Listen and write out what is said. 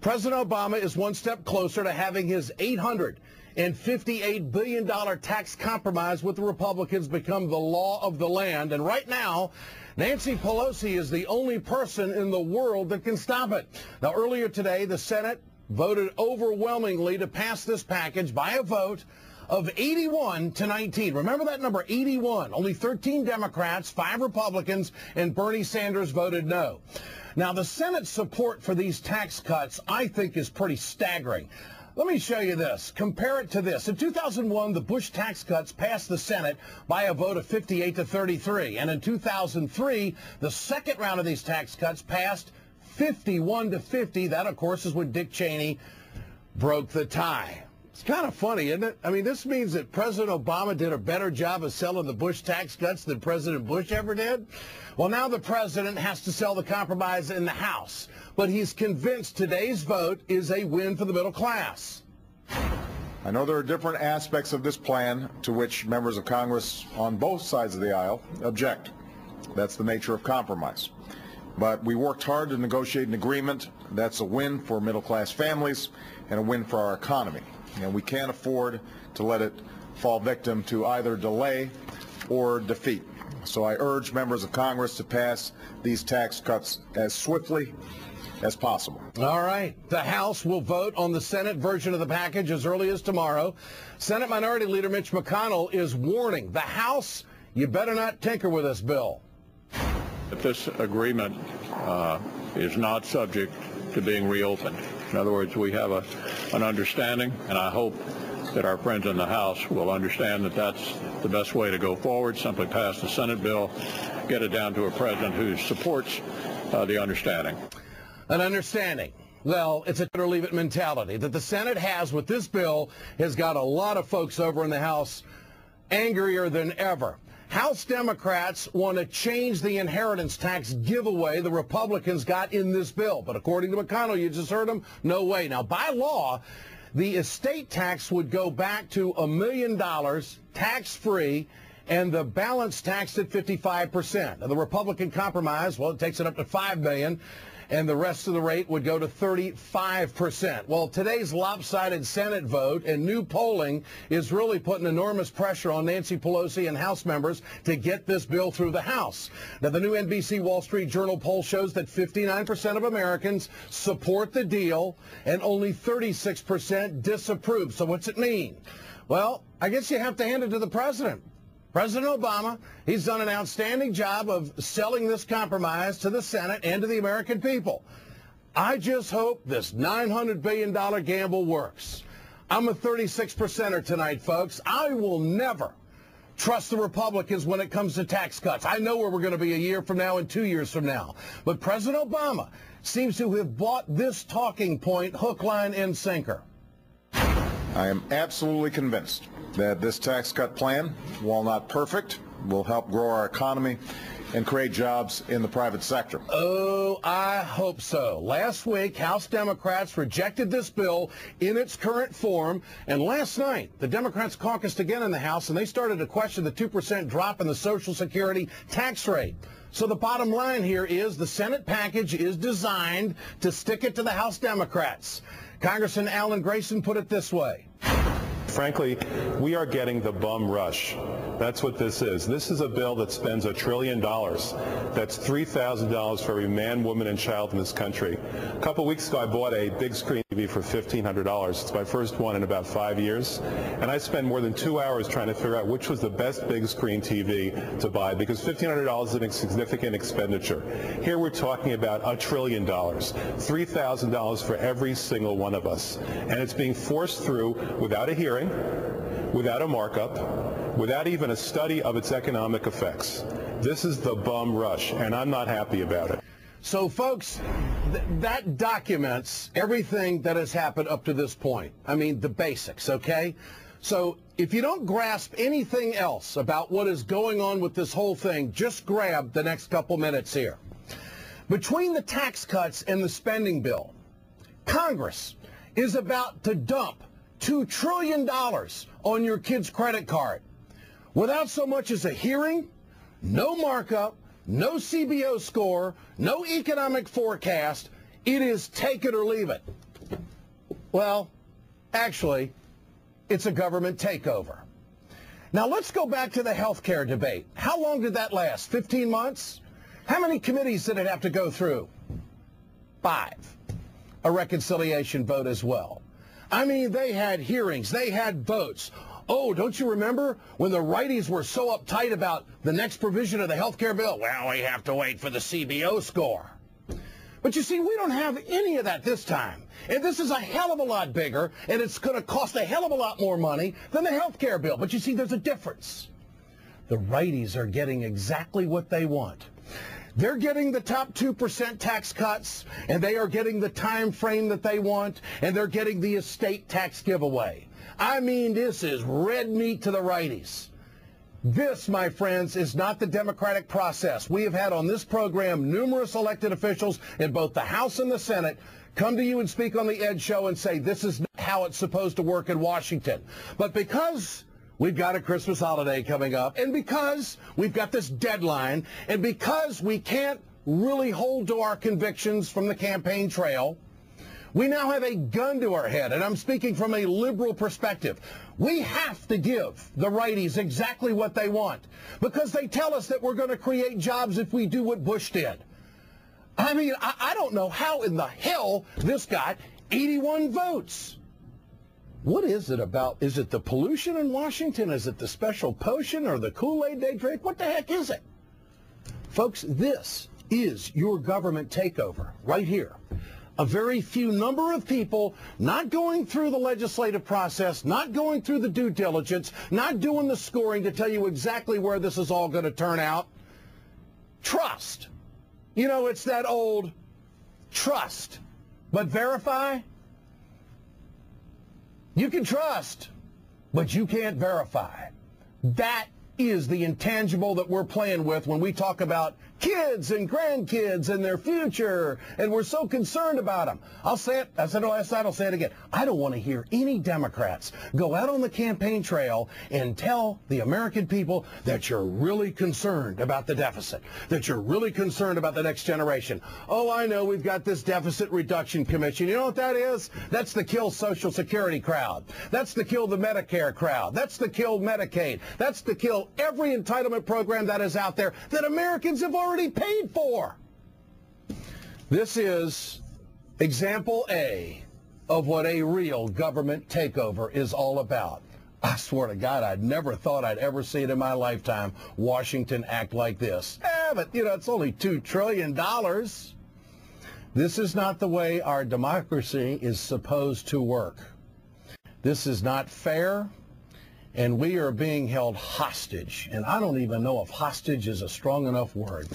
President Obama is one step closer to having his $858 billion tax compromise with the Republicans become the law of the land. And right now, Nancy Pelosi is the only person in the world that can stop it. Now, earlier today, the Senate voted overwhelmingly to pass this package by a vote of 81 to 19. Remember that number, 81. Only 13 Democrats, 5 Republicans, and Bernie Sanders voted no. Now, the Senate's support for these tax cuts, I think, is pretty staggering. Let me show you this. Compare it to this. In 2001, the Bush tax cuts passed the Senate by a vote of 58 to 33. And in 2003, the second round of these tax cuts passed 51 to 50. That, of course, is when Dick Cheney broke the tie. It's kind of funny, isn't it? I mean, this means that President Obama did a better job of selling the Bush tax cuts than President Bush ever did. Well, now the president has to sell the compromise in the House, but he's convinced today's vote is a win for the middle class. I know there are different aspects of this plan to which members of Congress on both sides of the aisle object. That's the nature of compromise. But we worked hard to negotiate an agreement that's a win for middle-class families and a win for our economy. And we can't afford to let it fall victim to either delay or defeat. So I urge members of Congress to pass these tax cuts as swiftly as possible. All right. The House will vote on the Senate version of the package as early as tomorrow. Senate Minority Leader Mitch McConnell is warning the House, you better not tinker with this bill. If this agreement is not subject to being reopened. In other words, we have an understanding, and I hope that our friends in the House will understand that that's the best way to go forward. Simply pass the Senate bill, get it down to a president who supports the understanding. An understanding. Well, it's a or leave it mentality that the Senate has with this bill has got a lot of folks over in the House angrier than ever. House Democrats want to change the inheritance tax giveaway the Republicans got in this bill. But according to McConnell, you just heard him, no way. Now, by law, the estate tax would go back to $1 million tax-free and the balance taxed at 55%. Now, the Republican compromise, well, it takes it up to $5 million. And the rest of the rate would go to 35%. Well, today's lopsided Senate vote and new polling is really putting enormous pressure on Nancy Pelosi and House members to get this bill through the House. Now, the new NBC Wall Street Journal poll shows that 59% of Americans support the deal and only 36% disapprove. So what's it mean? Well, I guess you have to hand it to the president. President Obama, he's done an outstanding job of selling this compromise to the Senate and to the American people. I just hope this $900 billion gamble works. I'm a 36%er tonight, folks. I will never trust the Republicans when it comes to tax cuts. I know where we're going to be a year from now and 2 years from now. But President Obama seems to have bought this talking point hook, line, and sinker. I am absolutely convinced that this tax cut plan, while not perfect, will help grow our economy and create jobs in the private sector. Oh, I hope so. Last week, House Democrats rejected this bill in its current form. And last night, the Democrats caucused again in the House, and they started to question the 2% drop in the Social Security tax rate. So the bottom line here is the Senate package is designed to stick it to the House Democrats. Congressman Grayson put it this way. Frankly, we are getting the bum rush. That's what this is. This is a bill that spends $1 trillion. That's $3,000 for every man, woman, and child in this country. A couple weeks ago, I bought a big screen TV for $1,500. It's my first one in about 5 years. And I spent more than 2 hours trying to figure out which was the best big screen TV to buy, because $1,500 is a significant expenditure. Here we're talking about $1 trillion, $3,000 for every single one of us. And it's being forced through without a hearing, without a markup, without even a study of its economic effects. This is the bum rush, and I'm not happy about it. So, folks, that documents everything that has happened up to this point. I mean, the basics, okay? So if you don't grasp anything else about what is going on with this whole thing, just grab the next couple minutes here. Between the tax cuts and the spending bill, Congress is about to dump $2 trillion on your kid's credit card without so much as a hearing, no markup, no CBO score, no economic forecast. It is take it or leave it. Well, actually, it's a government takeover. Now, let's go back to the health care debate. How long did that last? 15 months? How many committees did it have to go through? 5. A reconciliation vote as well. I mean, they had hearings. They had votes. Oh, don't you remember when the righties were so uptight about the next provision of the health care bill? Well, we have to wait for the CBO score. But you see, we don't have any of that this time. And this is a hell of a lot bigger, and it's going to cost a hell of a lot more money than the health care bill. But you see, there's a difference. The righties are getting exactly what they want. They're getting the top 2% tax cuts, and they are getting the time frame that they want, and they're getting the estate tax giveaway. I mean, this is red meat to the righties. This, my friends, is not the democratic process. We have had on this program numerous elected officials in both the House and the Senate come to you and speak on the Ed Show and say this is not how it's supposed to work in Washington. But because we've got a Christmas holiday coming up, and because we've got this deadline, and because we can't really hold to our convictions from the campaign trail, we now have a gun to our head, and I'm speaking from a liberal perspective. We have to give the righties exactly what they want because they tell us that we're going to create jobs if we do what Bush did. I mean, I don't know how in the hell this got 81 votes. What is it about? Is it the pollution in Washington? Is it the special potion or the Kool-Aid they drink? What the heck is it? Folks, this is your government takeover right here. A very few number of people not going through the legislative process, not going through the due diligence, not doing the scoring to tell you exactly where this is all going to turn out. Trust. You know, it's that old trust, but verify. You can trust, but you can't verify. That is the intangible that we're playing with when we talk about kids and grandkids and their future, and we're so concerned about them. I'll say it. I said it last night. I'll say it again. I don't want to hear any Democrats go out on the campaign trail and tell the American people that you're really concerned about the deficit, that you're really concerned about the next generation. Oh, I know we've got this deficit reduction commission. You know what that is? That's the kill Social Security crowd. That's the kill the Medicare crowd. That's the kill Medicaid. That's the kill every entitlement program that is out there that Americans have already paid for. This is example A of what a real government takeover is all about. I swear to God, I'd never thought I'd ever see it in my lifetime, Washington act like this. But, you know, it's only $2 trillion. This is not the way our democracy is supposed to work. This is not fair. And we are being held hostage. And I don't even know if hostage is a strong enough word.